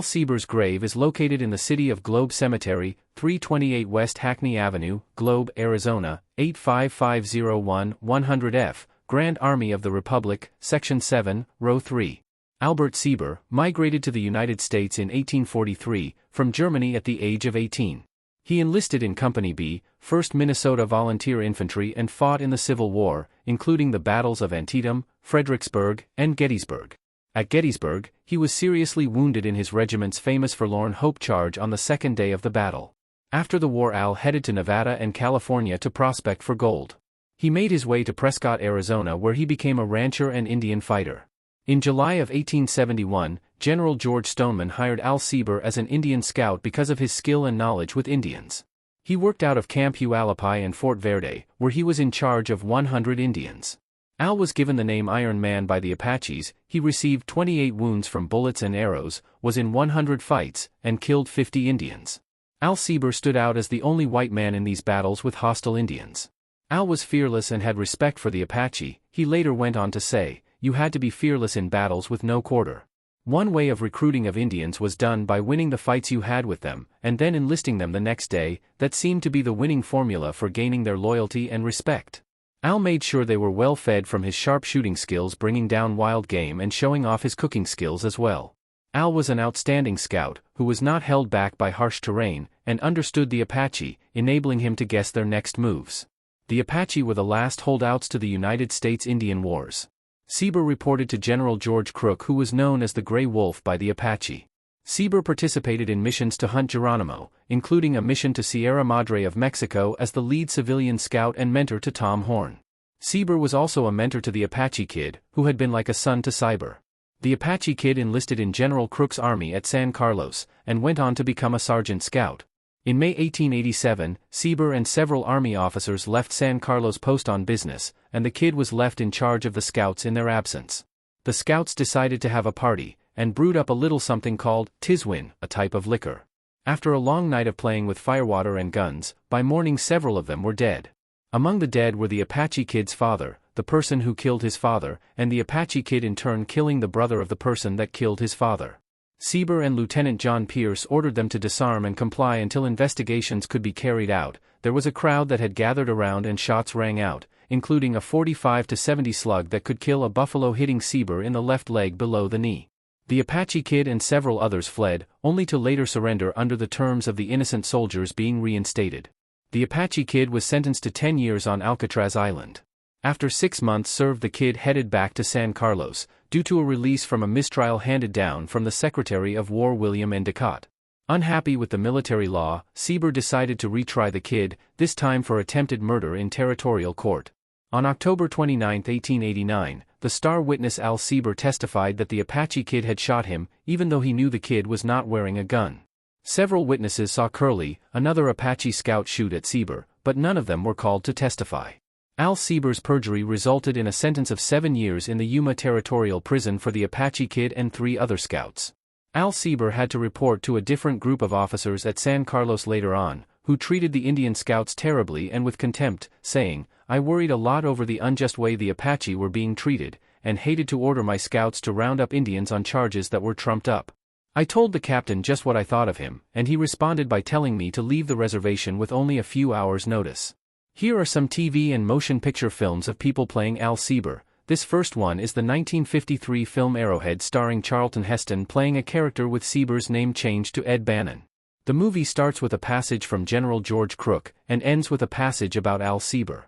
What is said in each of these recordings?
Sieber's grave is located in the City of Globe Cemetery, 328 West Hackney Avenue, Globe, Arizona, 85501, 100F, Grand Army of the Republic, Section 7, Row 3. Albert Sieber migrated to the United States in 1843, from Germany at the age of 18. He enlisted in Company B, 1st Minnesota Volunteer Infantry, and fought in the Civil War, including the battles of Antietam, Fredericksburg, and Gettysburg. At Gettysburg, he was seriously wounded in his regiment's famous Forlorn Hope charge on the second day of the battle. After the war, Al headed to Nevada and California to prospect for gold. He made his way to Prescott, Arizona, where he became a rancher and Indian fighter. In July of 1871, General George Stoneman hired Al Sieber as an Indian scout because of his skill and knowledge with Indians. He worked out of Camp Hualapai and Fort Verde, where he was in charge of 100 Indians. Al was given the name Iron Man by the Apaches. He received 28 wounds from bullets and arrows, was in 100 fights, and killed 50 Indians. Al Sieber stood out as the only white man in these battles with hostile Indians. Al was fearless and had respect for the Apache. He later went on to say, "You had to be fearless in battles with no quarter. One way of recruiting of Indians was done by winning the fights you had with them, and then enlisting them the next day. That seemed to be the winning formula for gaining their loyalty and respect." Al made sure they were well fed from his sharp shooting skills, bringing down wild game and showing off his cooking skills as well. Al was an outstanding scout, who was not held back by harsh terrain, and understood the Apache, enabling him to guess their next moves. The Apache were the last holdouts to the United States Indian Wars. Sieber reported to General George Crook, who was known as the Gray Wolf by the Apache. Sieber participated in missions to hunt Geronimo, including a mission to Sierra Madre of Mexico as the lead civilian scout and mentor to Tom Horn. Sieber was also a mentor to the Apache Kid, who had been like a son to Sieber. The Apache Kid enlisted in General Crook's army at San Carlos, and went on to become a sergeant scout. In May 1887, Sieber and several army officers left San Carlos post on business, and the Kid was left in charge of the scouts in their absence. The scouts decided to have a party, and brewed up a little something called Tiswin, a type of liquor. After a long night of playing with firewater and guns, by morning several of them were dead. Among the dead were the Apache Kid's father, the person who killed his father, and the Apache Kid in turn killing the brother of the person that killed his father. Sieber and Lieutenant John Pierce ordered them to disarm and comply until investigations could be carried out. There was a crowd that had gathered around and shots rang out, including a 45 to 70 slug that could kill a buffalo, hitting Sieber in the left leg below the knee. The Apache Kid and several others fled, only to later surrender under the terms of the innocent soldiers being reinstated. The Apache Kid was sentenced to 10 years on Alcatraz Island. After 6 months served, the Kid headed back to San Carlos, due to a release from a mistrial handed down from the Secretary of War William Endicott. Unhappy with the military law, Sieber decided to retry the Kid, this time for attempted murder in territorial court. On October 29, 1889, the star witness Al Sieber testified that the Apache Kid had shot him, even though he knew the Kid was not wearing a gun. Several witnesses saw Curly, another Apache scout, shoot at Sieber, but none of them were called to testify. Al Sieber's perjury resulted in a sentence of 7 years in the Yuma Territorial Prison for the Apache Kid and 3 other scouts. Al Sieber had to report to a different group of officers at San Carlos later on, who treated the Indian scouts terribly and with contempt, saying, "I worried a lot over the unjust way the Apache were being treated, and hated to order my scouts to round up Indians on charges that were trumped up. I told the captain just what I thought of him, and he responded by telling me to leave the reservation with only a few hours' notice." Here are some TV and motion picture films of people playing Al Sieber. This first one is the 1953 film Arrowhead, starring Charlton Heston playing a character with Sieber's name changed to Ed Bannon. The movie starts with a passage from General George Crook, and ends with a passage about Al Sieber.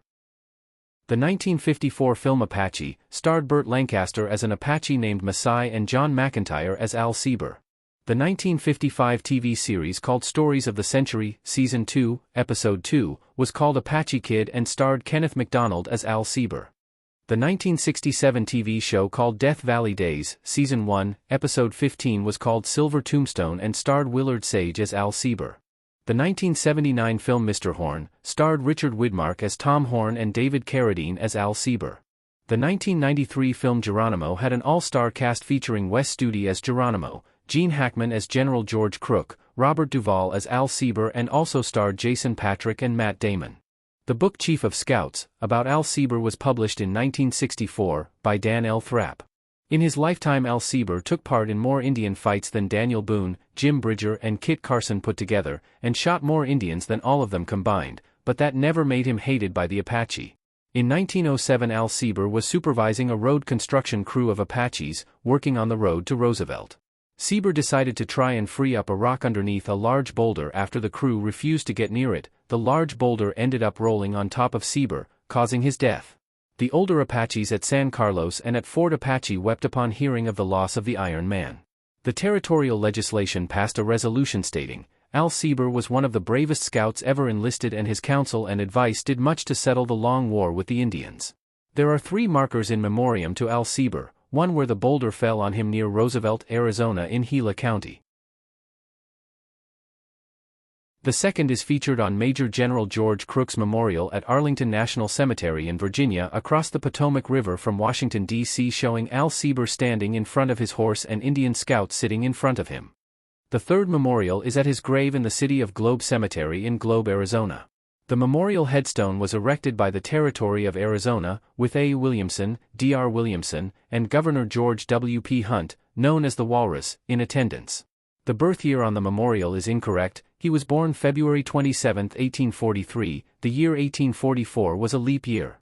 The 1954 film Apache starred Burt Lancaster as an Apache named Masai and John McIntyre as Al Sieber. The 1955 TV series called Stories of the Century, Season 2, Episode 2, was called Apache Kid and starred Kenneth MacDonald as Al Sieber. The 1967 TV show called Death Valley Days, Season 1, Episode 15 was called Silver Tombstone and starred Willard Sage as Al Sieber. The 1979 film Mr. Horn starred Richard Widmark as Tom Horn and David Carradine as Al Sieber. The 1993 film Geronimo had an all-star cast featuring Wes Studi as Geronimo, Gene Hackman as General George Crook, Robert Duvall as Al Sieber, and also starred Jason Patric and Matt Damon. The book Chief of Scouts, about Al Sieber, was published in 1964, by Dan L. Thrapp. In his lifetime, Sieber took part in more Indian fights than Daniel Boone, Jim Bridger and Kit Carson put together, and shot more Indians than all of them combined, but that never made him hated by the Apache. In 1907, Sieber was supervising a road construction crew of Apaches, working on the road to Roosevelt. Sieber decided to try and free up a rock underneath a large boulder. After the crew refused to get near it, the large boulder ended up rolling on top of Sieber, causing his death. The older Apaches at San Carlos and at Fort Apache wept upon hearing of the loss of the Iron Man. The territorial legislation passed a resolution stating, Sieber was one of the bravest scouts ever enlisted and his counsel and advice did much to settle the long war with the Indians. There are 3 markers in memoriam to Sieber, one where the boulder fell on him near Roosevelt, Arizona in Gila County. The second is featured on Major General George Crook's Memorial at Arlington National Cemetery in Virginia across the Potomac River from Washington, D.C., showing Sieber standing in front of his horse and Indian scouts sitting in front of him. The third memorial is at his grave in the city of Globe Cemetery in Globe, Arizona. The memorial headstone was erected by the Territory of Arizona, with A. Williamson, D.R. Williamson, and Governor George W. P. Hunt, known as the Walrus, in attendance. The birth year on the memorial is incorrect. He was born February 27, 1843, the year 1844 was a leap year.